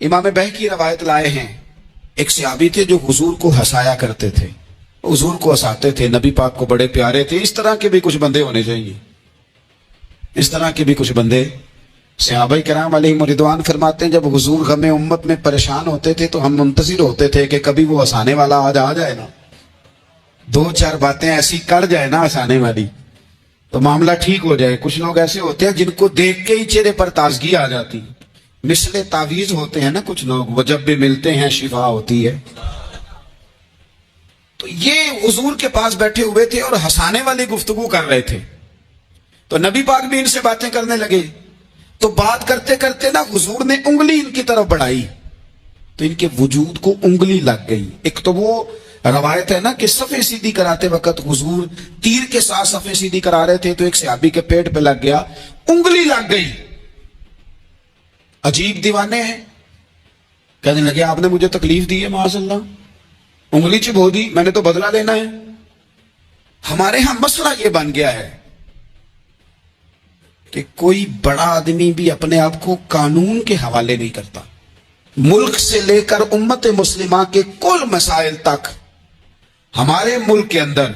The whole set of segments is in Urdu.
امام بہی کی روایت لائے ہیں، ایک صحابی تھے جو حضور کو ہنسایا کرتے تھے، حضور کو ہنساتے تھے، نبی پاک کو بڑے پیارے تھے۔ اس طرح کے بھی کچھ بندے ہونے چاہیے، اس طرح کے بھی کچھ بندے۔ صحابہ کرام علیہم رضوان فرماتے ہیں جب حضور غم امت میں پریشان ہوتے تھے تو ہم منتظر ہوتے تھے کہ کبھی وہ ہنسانے والا آج آ جائے نا، دو چار باتیں ایسی کر جائے نا ہنسانے والی، تو معاملہ ٹھیک ہو جائے۔ کچھ لوگ ایسے ہوتے ہیں جن کو دیکھ کے ہی چہرے پر تازگی آ جاتی، مثل تعویذ ہوتے ہیں نا کچھ لوگ، وہ جب بھی ملتے ہیں شفا ہوتی ہے۔ تو یہ حضور کے پاس بیٹھے ہوئے تھے اور ہنسانے والی گفتگو کر رہے تھے، تو نبی پاک بھی ان سے باتیں کرنے لگے۔ تو بات کرتے کرتے نا حضور نے انگلی ان کی طرف بڑھائی تو ان کے وجود کو انگلی لگ گئی۔ ایک تو وہ روایت ہے نا کہ صفے سیدھی کراتے وقت حضور تیر کے ساتھ صفے سیدھی کرا رہے تھے تو ایک صحابی کے پیٹ پہ لگ گیا، انگلی لگ گئی۔ عجیب دیوانے ہیں، کہنے لگے آپ نے مجھے تکلیف دی ہے، معاذ اللہ، انگلی چبھو دی، میں نے تو بدلہ لینا ہے۔ ہمارے ہاں مسئلہ یہ بن گیا ہے کہ کوئی بڑا آدمی بھی اپنے آپ کو قانون کے حوالے نہیں کرتا۔ ملک سے لے کر امت مسلمہ کے کل مسائل تک ہمارے ملک کے اندر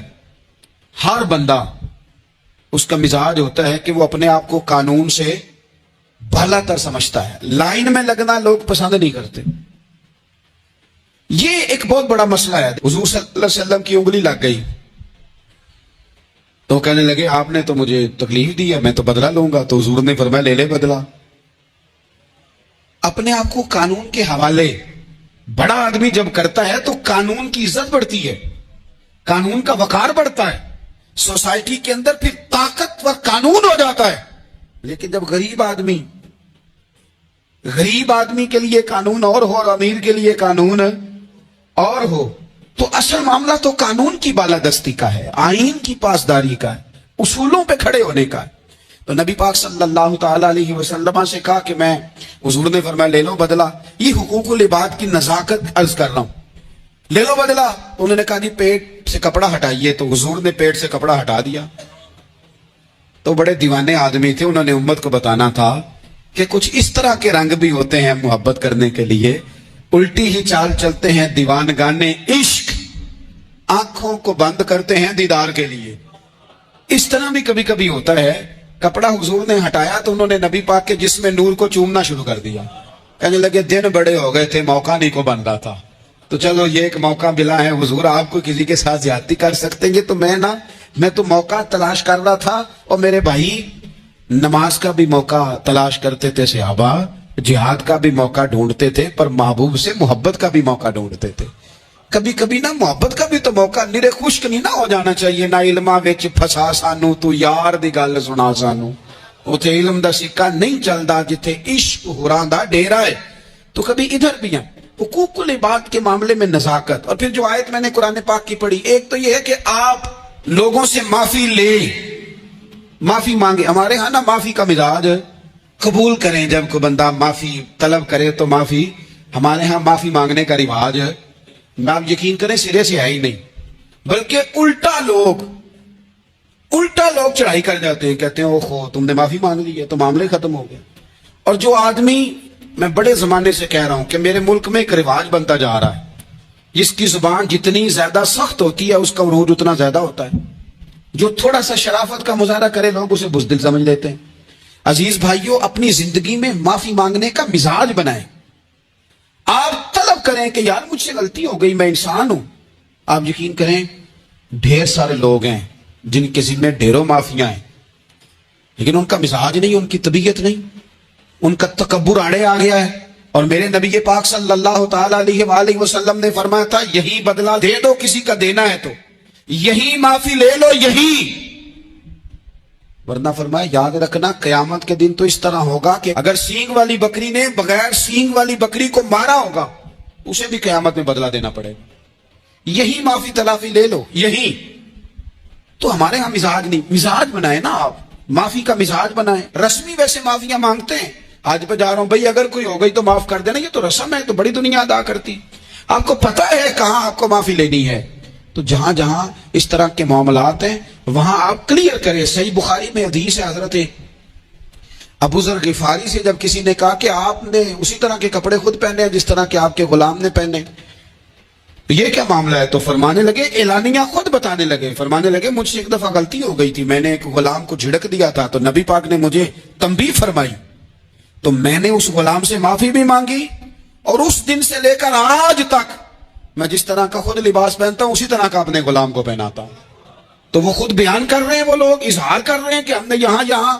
ہر بندہ اس کا مزاج ہوتا ہے کہ وہ اپنے آپ کو قانون سے بھلا تر سمجھتا ہے، لائن میں لگنا لوگ پسند نہیں کرتے۔ یہ ایک بہت بڑا مسئلہ ہے۔ حضور صلی اللہ علیہ وسلم کی انگلی لگ گئی تو کہنے لگے آپ نے تو مجھے تکلیف دی ہے، میں تو بدلہ لوں گا۔ تو حضور نے فرمایا لے لے بدلہ۔ اپنے آپ کو قانون کے حوالے بڑا آدمی جب کرتا ہے تو قانون کی عزت بڑھتی ہے، قانون کا وقار بڑھتا ہے، سوسائٹی کے اندر پھر طاقتور قانون ہو جاتا ہے۔ لیکن جب غریب آدمی کے لیے قانون اور ہو اور امیر کے لیے قانون اور ہو، تو اصل معاملہ تو قانون کی بالادستی کا ہے، آئین کی پاسداری کا ہے، اصولوں پہ کھڑے ہونے کا ہے۔ تو نبی پاک صلی اللہ تعالی علیہ وسلم سے کہا کہ میں، حضور نے فرمایا لے لو بدلہ۔ یہ حقوق العباد کی نزاکت عرض کر رہا ہوں، لے لو بدلہ۔ انہوں نے کہا جی پیٹ سے کپڑا ہٹائیے، تو حضور نے پیٹ سے کپڑا ہٹا دیا۔ تو بڑے دیوانے آدمی تھے، انہوں نے امت کو بتانا تھا کہ کچھ اس طرح کے رنگ بھی ہوتے ہیں محبت کرنے کے لیے، الٹی ہی چال چلتے ہیں دیوان گانے عشق، آنکھوں کو بند کرتے ہیں دیدار کے لیے۔ اس طرح بھی کبھی کبھی ہوتا ہے۔ کپڑا حضور نے ہٹایا تو انہوں نے نبی پاک کے جسم نور کو چومنا شروع کر دیا، کہنے لگے دن بڑے ہو گئے تھے، موقع نہیں کو بن رہا تھا، تو چلو یہ ایک موقع ملا ہے، حضور آپ کو کسی کے ساتھ زیادتی کر سکتے ہیں، تو میں تو موقع تلاش کر رہا تھا۔ اور میرے بھائی نماز کا بھی موقع تلاش کرتے تھے صحابہ، جہاد کا بھی موقع ڈھونڈتے تھے، پر محبوب سے محبت کا بھی موقع ڈھونڈتے تھے۔ کبھی کبھی نا محبت کا بھی تو موقع نیرے خشک نہیں نہ ہو جانا چاہیے۔ نہ علماں وچ پھسا سانو تو یار دی گل سنا سانو، اوتھے علم دا سکہ نہیں چلدا جتھے عشق ہوراں دا ڈیرا ہے۔ تو کبھی ادھر بھی ہیں حقوق العباد کے معاملے میں نزاکت۔ اور پھر جو آیت میں نے قرآن پاک کی پڑھی، ایک تو یہ ہے کہ آپ لوگوں سے معافی لیں، معافی مانگے۔ ہمارے ہاں نا معافی کا مزاج قبول کریں، جب کوئی بندہ معافی طلب کرے تو معافی، ہمارے ہاں معافی مانگنے کا رواج ہے، آپ یقین کریں سرے سے ہے ہی نہیں، بلکہ الٹا لوگ چڑھائی کر جاتے ہیں، کہتے ہیں اوہو تم نے معافی مانگ لی ہے تو معاملے ختم ہو گئے۔ اور جو آدمی، میں بڑے زمانے سے کہہ رہا ہوں کہ میرے ملک میں ایک رواج بنتا جا رہا ہے، جس کی زبان جتنی زیادہ سخت ہوتی ہے اس کا عروج اتنا زیادہ ہوتا ہے۔ جو تھوڑا سا شرافت کا مظاہرہ کرے لوگ اسے بزدل سمجھ لیتے ہیں۔ عزیز بھائیوں، اپنی زندگی میں معافی مانگنے کا مزاج بنائیں۔ آپ طلب کریں کہ یار مجھ سے غلطی ہو گئی، میں انسان ہوں۔ آپ یقین کریں ڈھیر سارے لوگ ہیں جن کے ذمہ ڈھیروں معافیاں ہیں، لیکن ان کا مزاج نہیں، ان کی طبیعت نہیں، ان کا تکبر آڑے آ گیا ہے۔ اور میرے نبی پاک صلی اللہ تعالی علیہ وآلہ وسلم نے فرمایا تھا یہی بدلہ دے دو کسی کا دینا ہے تو، یہی معافی لے لو، یہی، ورنہ فرمایا یاد رکھنا قیامت کے دن تو اس طرح ہوگا کہ اگر سینگ والی بکری نے بغیر سینگ والی بکری کو مارا ہوگا اسے بھی قیامت میں بدلہ دینا پڑے گا۔ یہی معافی تلافی لے لو، یہی۔ تو ہمارے ہاں مزاج نہیں، مزاج بنائے نا آپ، معافی کا مزاج بنائیں۔ رسمی ویسے معافیاں مانگتے ہیں، آج پہ جا رہا ہوں بھائی اگر کوئی ہو گئی تو معاف کر دینا، یہ تو رسم ہے، تو بڑی دنیا ادا کرتی۔ آپ کو پتہ ہے کہاں آپ کو معافی لینی ہے، تو جہاں جہاں اس طرح کے معاملات ہیں وہاں آپ کلیئر کریں۔ صحیح بخاری میں حدیث ہے، حضرت ابو ذر غفاری سے جب کسی نے کہا کہ آپ نے اسی طرح کے کپڑے خود پہنے ہیں جس طرح کے آپ کے غلام نے پہنے، یہ کیا معاملہ ہے؟ تو فرمانے لگے، اعلانیہ خود بتانے لگے، فرمانے لگے مجھ سے ایک دفعہ غلطی ہو گئی تھی، میں نے ایک غلام کو جھڑک دیا تھا تو نبی پاک نے مجھے تنبیہ فرمائی، تو میں نے اس غلام سے معافی بھی مانگی، اور اس دن سے لے کر آج تک میں جس طرح کا خود لباس پہنتا ہوں اسی طرح کا اپنے غلام کو پہناتا ہوں۔ تو وہ خود بیان کر رہے ہیں، وہ لوگ اظہار کر رہے ہیں کہ ہم نے یہاں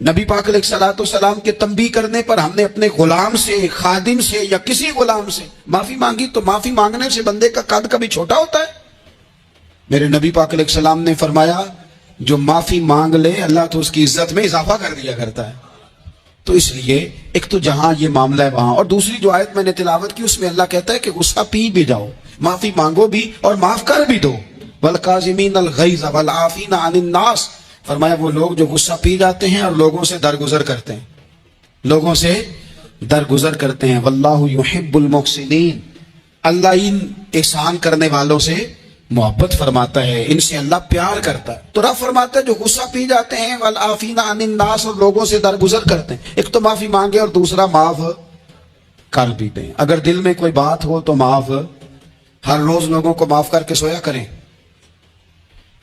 نبی پاک علیہ الصلوۃ والسلام کے تنبیہ کرنے پر ہم نے اپنے غلام سے، خادم سے یا کسی غلام سے معافی مانگی۔ تو معافی مانگنے سے بندے کا قد کبھی چھوٹا ہوتا ہے؟ میرے نبی پاک علیہ السلام نے فرمایا جو معافی مانگ لے اللہ تو اس کی عزت میں اضافہ کر دیا کرتا ہے۔ تو اس لیے ایک تو جہاں یہ معاملہ ہے وہاں، اور دوسری جو آیت میں نے تلاوت کی اس میں اللہ کہتا ہے کہ غصہ پی بھی جاؤ، معافی مانگو بھی اور معاف کر بھی دو، والکاظمین الغیظ والعافین عن الناس۔ فرمایا وہ لوگ جو غصہ پی جاتے ہیں اور لوگوں سے درگزر کرتے ہیں، لوگوں سے درگزر کرتے ہیں، واللہ یحب المحسنین، اللہ ان احسان کرنے والوں سے محبت فرماتا ہے، ان سے اللہ پیار کرتا ہے۔ تو رب فرماتا ہے جو غصہ پی جاتے ہیں والعافین عن الناس، اور لوگوں سے درگزر کرتے ہیں، ایک تو معافی مانگے اور دوسرا معاف کر بھی دیں۔ اگر دل میں کوئی بات ہو تو معاف، ہر روز لوگوں کو معاف کر کے سویا کریں،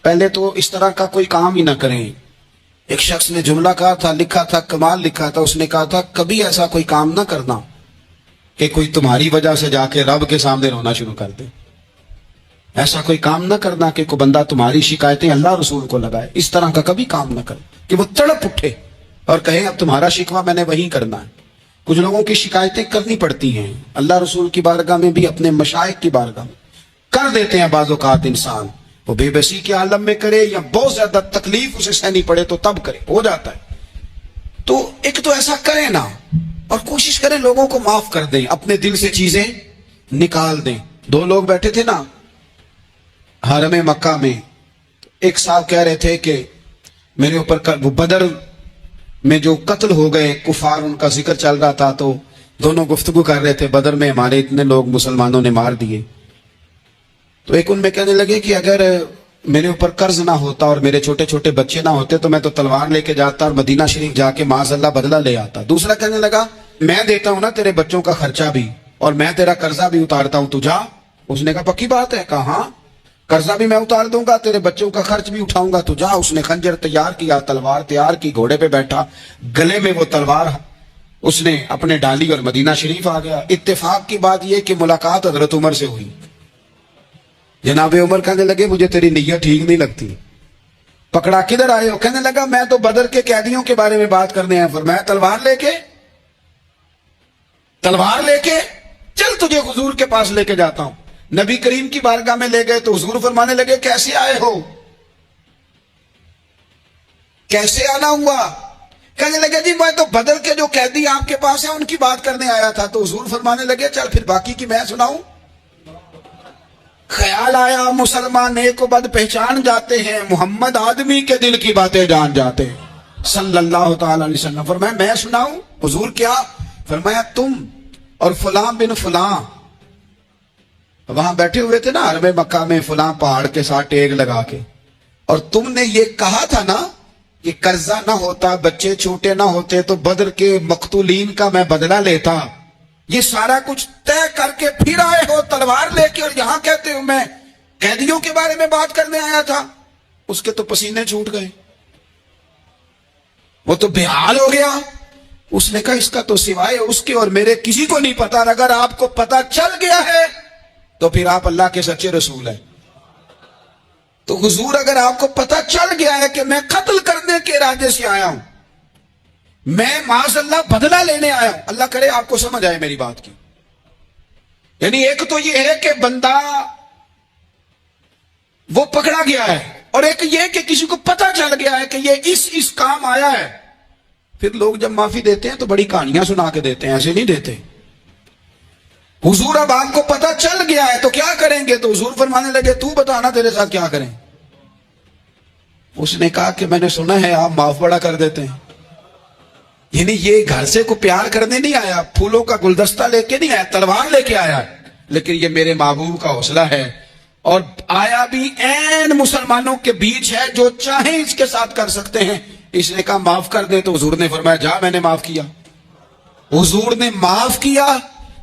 پہلے تو اس طرح کا کوئی کام ہی نہ کریں۔ ایک شخص نے جملہ کہا تھا، لکھا تھا، کمال لکھا تھا، اس نے کہا تھا کبھی ایسا کوئی کام نہ کرنا کہ کوئی تمہاری وجہ سے جا کے رب کے سامنے رونا شروع کر دے، ایسا کوئی کام نہ کرنا کہ کوئی بندہ تمہاری شکایتیں اللہ رسول کو لگائے، اس طرح کا کبھی کام نہ کر کہ وہ تڑپ اٹھے اور کہے اب تمہارا شکوہ میں نے وہیں کرنا ہے۔ کچھ لوگوں کی شکایتیں کرنی پڑتی ہیں اللہ رسول کی بارگاہ میں بھی، اپنے مشائخ کی بارگاہ میں کر دیتے ہیں بعض اوقات، انسان وہ بے بسی کے عالم میں کرے یا بہت زیادہ تکلیف اسے سہنی پڑے تو تب کرے، ہو جاتا ہے۔ تو ایک تو ایسا کریں نا، اور کوشش کریں لوگوں کو معاف کر دیں، اپنے دل سے چیزیں نکال دیں۔ دو لوگ بیٹھے تھے نا حرم مکہ میں، ایک صاحب کہہ رہے تھے کہ میرے اوپر وہ بدر میں جو قتل ہو گئے کفار، ان کا ذکر چل رہا تھا، تو دونوں گفتگو کر رہے تھے بدر میں ہمارے اتنے لوگ مسلمانوں نے مار دیے۔ تو ایک ان میں کہنے لگے کہ اگر میرے اوپر قرض نہ ہوتا اور میرے چھوٹے چھوٹے بچے نہ ہوتے تو میں تو تلوار لے کے جاتا اور مدینہ شریف جا کے معاذ اللہ بدلہ لے آتا۔ دوسرا کہنے لگا میں دیتا ہوں نا تیرے بچوں کا خرچہ بھی اور میں تیرا قرضہ بھی اتارتا ہوں، تو جا۔ اس نے کہا پکی بات ہے؟ کہا ہاں، قرضہ بھی میں اتار دوں گا، تیرے بچوں کا خرچ بھی اٹھاؤں گا، تو جا۔ اس نے خنجر تیار کیا، تلوار تیار کی، گھوڑے پہ بیٹھا، گلے میں وہ تلوار اس نے اپنے ڈالی اور مدینہ شریف آ گیا۔ اتفاق کی بات یہ کہ ملاقات حضرت عمر سے ہوئی۔ جناب عمر کہنے لگے مجھے تیری نیت ٹھیک نہیں لگتی، پکڑا کدھر آئے ہو؟ کہنے لگا میں تو بدر کے قیدیوں کے بارے میں بات کرنے آیا۔ فرمایا تلوار لے کے چل تجھے حضور کے پاس لے کے جاتا ہوں۔ نبی کریم کی بارگاہ میں لے گئے تو حضور فرمانے لگے کیسے آئے ہو، کیسے آنا ہوا؟ کہنے لگے جی میں تو بدر کے جو قیدی آپ کے پاس ہیں ان کی بات کرنے آیا تھا۔ تو حضور فرمانے لگے چل پھر باقی کی میں سناؤں۔ خیال آیا مسلمان نیک و بد پہچان جاتے ہیں، محمد آدمی کے دل کی باتیں جان جاتے ہیں صلی اللہ تعالی علیہ وسلم۔ فرمایا میں سناؤں؟ حضور کیا؟ فرمایا تم اور فلاں بن فلاں وہاں بیٹھے ہوئے تھے نا حرم مکہ میں فلاں پہاڑ کے ساتھ ٹیک لگا کے، اور تم نے یہ کہا تھا نا کہ قرضہ نہ ہوتا، بچے چھوٹے نہ ہوتے تو بدر کے مقتولین کا میں بدلہ لیتا۔ یہ سارا کچھ طے کر کے پھر آئے ہو تلوار لے کے، اور یہاں کہتے ہو میں قیدیوں کے بارے میں بات کرنے آیا تھا۔ اس کے تو پسینے چھوٹ گئے، وہ تو بے حال ہو گیا۔ اس نے کہا اس کا تو سوائے اس کے اور میرے کسی کو نہیں پتا، اگر آپ کو پتا چل گیا ہے تو پھر آپ اللہ کے سچے رسول ہیں۔ تو حضور اگر آپ کو پتا چل گیا ہے کہ میں قتل کرنے کے ارادے سے آیا ہوں، میں معاذ اللہ بدلہ لینے آیا ہوں، اللہ کرے آپ کو سمجھ آئے میری بات کی۔ یعنی ایک تو یہ ہے کہ بندہ وہ پکڑا گیا ہے، اور ایک یہ کہ کسی کو پتا چل گیا ہے کہ یہ اس کام آیا ہے۔ پھر لوگ جب معافی دیتے ہیں تو بڑی کہانیاں سنا کے دیتے ہیں، ایسے نہیں دیتے۔ حضور اب آپ کو پتا چل گیا ہے تو کیا کریں گے؟ تو حضور فرمانے لگے تو بتانا تیرے ساتھ کیا کریں۔ اس نے کہا کہ میں نے سنا ہے آپ معاف بڑا کر دیتے ہیں، یعنی یہ گھر سے کو پیار کرنے نہیں آیا، پھولوں کا گلدستہ لے کے نہیں آیا، تلوار لے کے آیا، لیکن یہ میرے محبوب کا حوصلہ ہے، اور آیا بھی عین مسلمانوں کے بیچ ہے، جو چاہیں اس کے ساتھ کر سکتے ہیں، اس نے کہا معاف کر دے، تو حضور نے فرمایا جا میں نے معاف کیا۔ حضور نے معاف کیا۔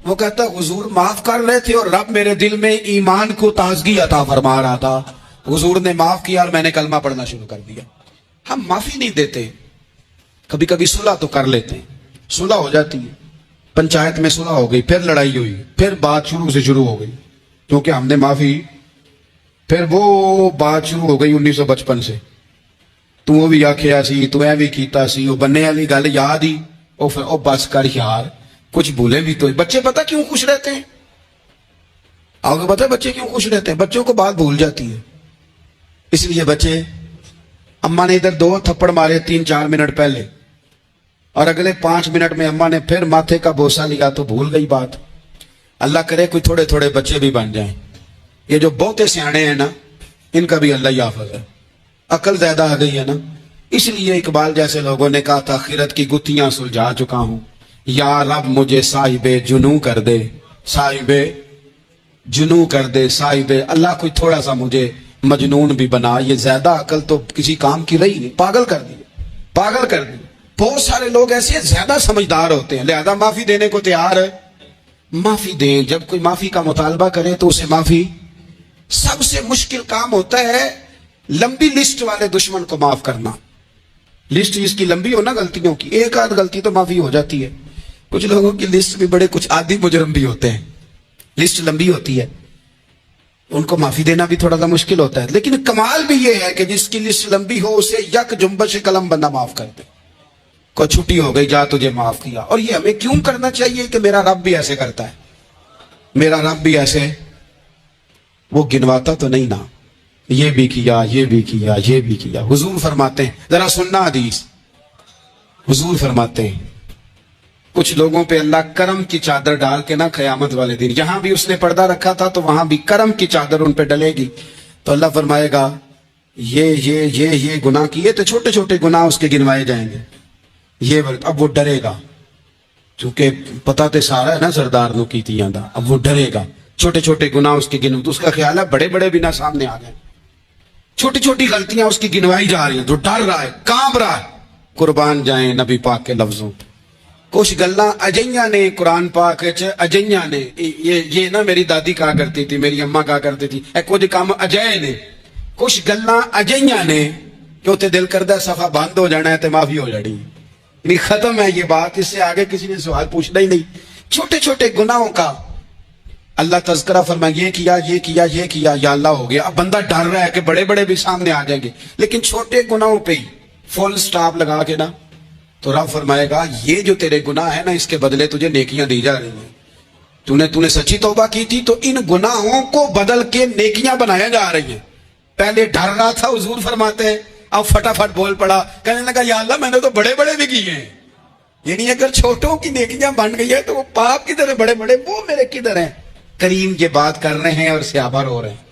وہ کہتا حضور معاف کر رہے تھے اور رب میرے دل میں ایمان کو تازگی عطا فرما رہا تھا، حضور نے معاف کیا اور میں نے کلمہ پڑھنا شروع کر دیا۔ ہم معافی نہیں دیتے، کبھی کبھی صلح تو کر لیتے ہیں، صلح ہو جاتی ہے، پنچایت میں صلح ہو گئی، پھر لڑائی ہوئی، پھر بات شروع سے شروع ہو گئی، کیونکہ ہم نے معافی، پھر وہ بات شروع ہو گئی 1955 سے، تو وہ بھی آکھیا سی، تو اے بھی کیتا سی، وہ بننے والی گل یاد ہی، او پھر او بس کر یار، کچھ بھولے بھی تو۔ بچے پتہ کیوں خوش رہتے ہیں؟ آپ کو پتہ ہے بچے کیوں خوش رہتے ہیں؟ بچوں کو بات بھول جاتی ہے، اس لیے بچے، اماں نے ادھر 2 تھپڑ مارے 3-4 منٹ پہلے، اور اگلے 5 منٹ میں اماں نے پھر ماتھے کا بوسہ لیا تو بھول گئی بات۔ اللہ کرے کوئی تھوڑے تھوڑے بچے بھی بن جائیں، یہ جو بہتے سیانے ہیں نا، ان کا بھی اللہ ہی حافظ ہے، عقل زیادہ آ گئی ہے نا۔ اس لیے اقبال جیسے لوگوں نے کہا تھا خیرت کی گتھیاں سلجھا چکا ہوں، یا رب مجھے صاحب جنوں کر دے، صاحب جنوں کر دے، صاحب اللہ کوئی تھوڑا سا مجھے مجنون بھی بنا۔ یہ زیادہ عقل تو کسی کام کی رہی نہیں، پاگل کر دی، پاگل کر دی۔ بہت سارے لوگ ایسے زیادہ سمجھدار ہوتے ہیں، لہذا معافی دینے کو تیار ہے، معافی دیں۔ جب کوئی معافی کا مطالبہ کرے تو اسے معافی، سب سے مشکل کام ہوتا ہے لمبی لسٹ والے دشمن کو معاف کرنا۔ لسٹ جس کی لمبی ہو نا غلطیوں کی، ایک آدھ غلطی تو معافی ہو جاتی ہے، کچھ لوگوں کی لسٹ بھی بڑے کچھ عادی مجرم بھی ہوتے ہیں، لسٹ لمبی ہوتی ہے، ان کو معافی دینا بھی تھوڑا سا مشکل ہوتا ہے۔ لیکن کمال بھی یہ ہے کہ جس کی لسٹ لمبی ہو اسے یک جنبش قلم بندہ معاف کر دے، کوئی چھٹی ہو گئی جا تجھے معاف کیا۔ اور یہ ہمیں کیوں کرنا چاہیے کہ میرا رب بھی ایسے کرتا ہے، میرا رب بھی ایسے، وہ گنواتا تو نہیں نا، یہ بھی کیا، یہ بھی کیا، یہ بھی کیا۔ حضور فرماتے ہیں، ذرا سننا حدیث، حضور فرماتے ہیں کچھ لوگوں پہ اللہ کرم کی چادر ڈال کے نا قیامت والے دن، جہاں بھی اس نے پردہ رکھا تھا تو وہاں بھی کرم کی چادر ان پہ ڈلے گی، تو اللہ فرمائے گا یہ گناہ کیے تو چھوٹے چھوٹے گناہ اس کے گنوائے جائیں گے، یہ اب وہ ڈرے گا، چونکہ پتہ تے سارا ہے نا سردار نو کیتیاں دا، اب وہ ڈرے گا، چھوٹے چھوٹے گناہ اس کے گنو، تو اس کا خیال ہے بڑے بڑے بنا سامنے آ گئے، چھوٹی چھوٹی غلطیاں اس کی گنوائی جا رہی ہیں، تو ڈر رہا ہے، کانپ رہا ہے۔ قربان جائیں نبی پاک کے لفظوں، کچھ گلاں اجیاں نے قرآن پاک اجیاں نے، یہ نا میری دادی کہا کرتی تھی، میری اماں کہا کرتی تھی، اے کچھ کام اجے نے، کچھ گلاں اجیاں نے کہ اتنے دل کردہ صفحہ بند ہو جانا ہے تو معافی ہو جانی، یعنی ختم ہے یہ بات، اس سے آگے کسی نے سوال پوچھنا ہی نہیں۔ چھوٹے چھوٹے گناہوں کا اللہ تذکرہ فرمائے، یہ کیا یہ کیا یہ کیا، یا اللہ ہو گیا۔ اب بندہ ڈر رہا ہے کہ بڑے بڑے بھی سامنے آ جائیں گے، لیکن چھوٹے گناہوں پہ ہی فل سٹاپ لگا کے نا، تو رب فرمائے گا یہ جو تیرے گناہ ہے نا، اس کے بدلے تجھے نیکیاں دی جا رہی ہیں، تو نے سچی توبہ کی تھی تو ان گناہوں کو بدل کے نیکیاں بنایا جا رہی ہیں۔ پہلے ڈر رہا تھا، حضور فرماتے ہیں، اب فٹافٹ بول پڑا، کہنے لگا یا اللہ میں نے تو بڑے بڑے بھی کیے ہیں، یعنی اگر چھوٹوں کی نیکیاں بن گئی ہے تو وہ پاپ کدھر ہے، بڑے بڑے وہ میرے کدھر ہیں۔ کریم یہ بات کر رہے ہیں اور صحابہ رو رہے ہیں،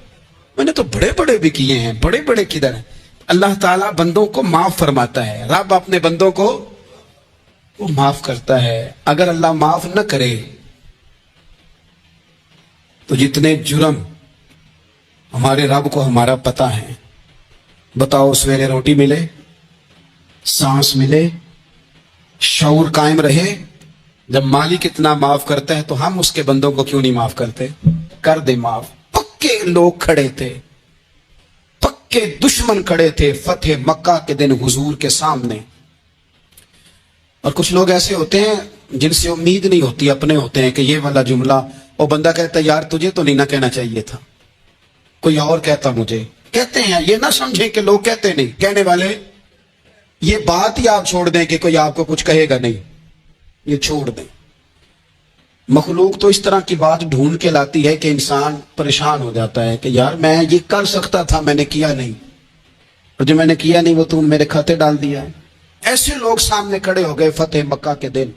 میں نے تو بڑے بڑے بھی کیے ہیں، بڑے بڑے کدھر ہیں۔ اللہ تعالیٰ بندوں کو معاف فرماتا ہے، رب اپنے بندوں کو وہ معاف کرتا ہے۔ اگر اللہ معاف نہ کرے تو جتنے جرم ہمارے رب کو ہمارا پتہ ہے، بتاؤ سویرے روٹی ملے، سانس ملے، شعور قائم رہے، جب مالک اتنا معاف کرتا ہے تو ہم اس کے بندوں کو کیوں نہیں معاف کرتے؟ کر دے معاف۔ پکے لوگ کھڑے تھے، پکے دشمن کھڑے تھے فتح مکہ کے دن حضور کے سامنے، اور کچھ لوگ ایسے ہوتے ہیں جن سے امید نہیں ہوتی، اپنے ہوتے ہیں کہ یہ والا جملہ، وہ بندہ کہتا ہے یار تجھے تو نہیں نہ کہنا چاہیے تھا، کوئی اور کہتا مجھے، کہتے ہیں، یہ نہ سمجھیں کہ لوگ کہتے نہیں، کہنے والے، یہ بات ہی آپ چھوڑ دیں کہ کوئی آپ کو کچھ کہے گا نہیں، یہ چھوڑ دیں۔ مخلوق تو اس طرح کی بات ڈھونڈ کے لاتی ہے کہ انسان پریشان ہو جاتا ہے کہ یار میں یہ کر سکتا تھا، میں نے کیا نہیں، اور جو میں نے کیا نہیں وہ تو میرے کھاتے ڈال دیا ہے۔ ایسے لوگ سامنے کھڑے ہو گئے فتح مکہ کے دن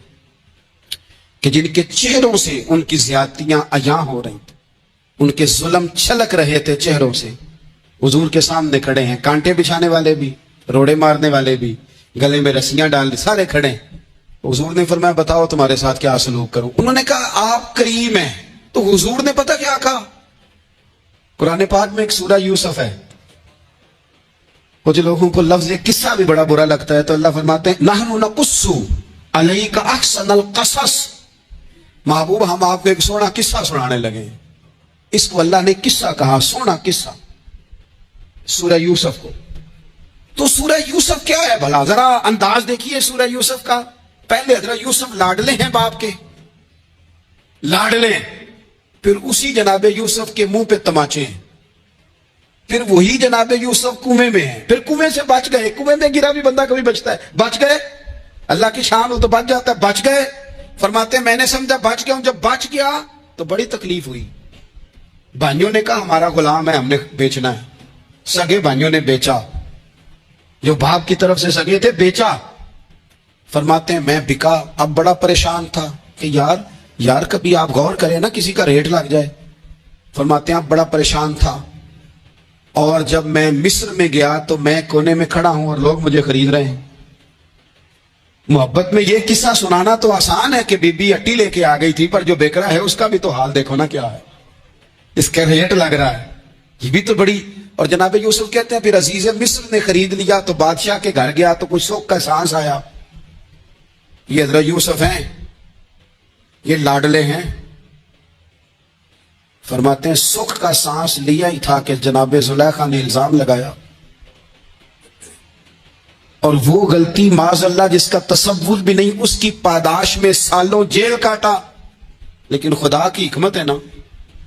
کہ جن کے چہروں سے ان کی زیادتیاں عیاں ہو رہی تھیں، ان کے ظلم چھلک رہے تھے چہروں سے، حضور کے سامنے کھڑے ہیں، کانٹے بچھانے والے بھی، روڑے مارنے والے بھی، گلے میں رسیاں ڈالنے، سارے کھڑے ہیں۔ حضور نے فرمایا بتاؤ تمہارے ساتھ کیا سلوک کروں؟ انہوں نے کہا آپ کریم ہیں، تو حضور نے پتہ کیا کہا؟ قرآن پاک میں ایک سورہ یوسف ہے، کچھ لوگوں کو لفظ قصہ بھی بڑا برا لگتا ہے تو اللہ فرماتے ہیں نحن نقص علیک احسن القصص، محبوب ہم آپ کو ایک سونا قصہ سنانے لگے ہیں۔ اس کو اللہ نے قصہ کہا، سونا قصہ، سورہ یوسف کو۔ تو سورہ یوسف کیا ہے بھلا؟ ذرا انداز دیکھیے سورہ یوسف کا۔ پہلے حضرت یوسف لاڈلے ہیں باپ کے، لاڈلے، پھر اسی جناب یوسف کے منہ پہ تماچے ہیں، پھر وہی جناب یوسف کنویں میں ہیں، پھر کنویں سے بچ گئے۔ کنویں میں گرا بھی بندہ کبھی بچتا ہے، بچ گئے، اللہ کی شان ہو تو بچ جاتا ہے، بچ گئے۔ فرماتے ہیں میں نے سمجھا بچ گیا ہوں، جب بچ گیا تو بڑی تکلیف ہوئی۔ بھائیوں نے کہا ہمارا غلام ہے، ہم نے بیچنا ہے۔ سگے بھائیوں نے بیچا، جو باپ کی طرف سے سگے تھے بیچا۔ فرماتے ہیں میں بکا، اب بڑا پریشان تھا کہ یار کبھی آپ غور کریں نا کسی کا ریٹ لگ جائے۔ فرماتے ہیں اب بڑا پریشان تھا، اور جب میں مصر میں گیا تو میں کونے میں کھڑا ہوں اور لوگ مجھے خرید رہے ہیں۔ محبت میں یہ قصہ سنانا تو آسان ہے کہ بی بی اٹی لے کے آ گئی تھی، پر جو بیکرا ہے اس کا بھی تو حال دیکھو نا کیا ہے، اس کا ریٹ لگ رہا ہے، یہ بھی تو بڑی۔ اور جناب یوسف کہتے ہیں پھر عزیز مصر نے خرید لیا تو بادشاہ کے گھر گیا تو کچھ سکھ کا سانس آیا۔ یہ حضرت یوسف ہیں، یہ لاڈلے ہیں۔ فرماتے ہیں سکھ کا سانس لیا ہی تھا کہ جناب زلیخا نے الزام لگایا، اور وہ غلطی معاذ اللہ جس کا تصور بھی نہیں، اس کی پاداش میں سالوں جیل کاٹا۔ لیکن خدا کی حکمت ہے نا،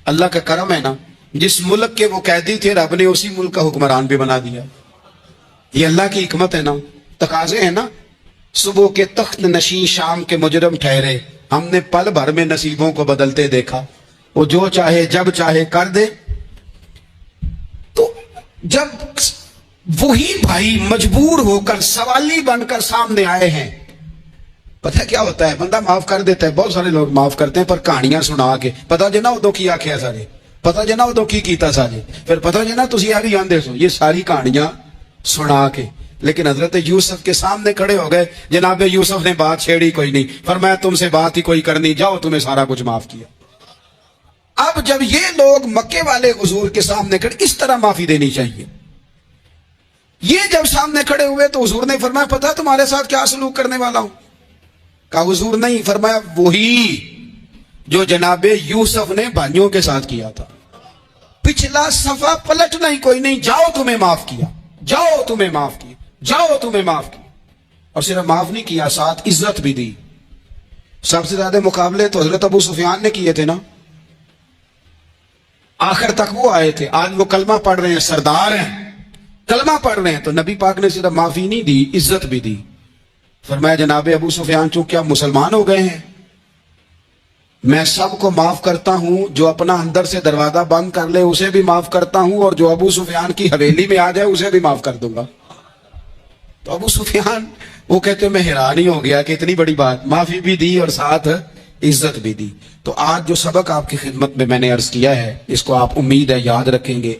اللہ کا کرم ہے نا، جس ملک کے وہ قیدی تھے رب نے اسی ملک کا حکمران بھی بنا دیا۔ یہ اللہ کی حکمت ہے نا، تقاضے ہیں نا۔ صبح کے تخت نشین شام کے مجرم ٹھہرے، ہم نے پل بھر میں نصیبوں کو بدلتے دیکھا، وہ جو چاہے جب چاہے کر دے۔ تو جب وہی بھائی مجبور ہو کر سوالی بن کر سامنے آئے ہیں، پتہ کیا ہوتا ہے، بندہ معاف کر دیتا ہے، بہت سارے لوگ معاف کرتے ہیں، پر کہانیاں سنا کے پتہ جنا ادو کی آخیا سارے، پتہ جنا ادو کی کیتا سارے، پھر پتہ جنا تسی آ بھی جاندے سو، یہ ساری کہانیاں سنا کے۔ لیکن حضرت یوسف کے سامنے کھڑے ہو گئے، جناب یوسف نے بات چھیڑی کوئی نہیں، فرمایا تم سے بات ہی کوئی کرنی، جاؤ تمہیں سارا کچھ معاف کیا۔ اب جب یہ لوگ مکے والے حضور کے سامنے کھڑے، اس طرح معافی دینی چاہیے۔ یہ جب سامنے کھڑے ہوئے تو حضور نے فرمایا پتہ تمہارے ساتھ کیا سلوک کرنے والا ہوں؟ کہا حضور نہیں، فرمایا وہی جو جناب یوسف نے بھائیوں کے ساتھ کیا تھا، پچھلا صفحہ پلٹنا ہی کوئی نہیں، جاؤ تمہیں معاف کیا، جاؤ تمہیں معاف کیا، جاؤ تمہیں معاف کیا۔ اور صرف معاف نہیں کیا، ساتھ عزت بھی دی۔ سب سے زیادہ مقابلے تو حضرت ابو سفیان نے کیے تھے نا، آخر تک وہ آئے تھے، آج وہ کلمہ پڑھ رہے ہیں، سردار ہیں، کلمہ پڑھ رہے ہیں، تو نبی پاک نے صرف معافی نہیں دی، عزت بھی دی۔ فرمایا جناب ابو سفیان چونکہ آپ مسلمان ہو گئے ہیں، میں سب کو معاف کرتا ہوں، جو اپنا اندر سے دروازہ بند کر لے اسے بھی معاف کرتا ہوں، اور جو ابو سفیان کی حویلی میں آ جائے اسے بھی معاف کر دوں گا۔ تو ابو سفیان وہ کہتے میں حیران ہی ہو گیا کہ اتنی بڑی بات، معافی بھی دی اور ساتھ عزت بھی دی۔ تو آج جو سبق آپ کی خدمت میں نے عرض کیا ہے، اس کو آپ امید ہے یاد رکھیں گے۔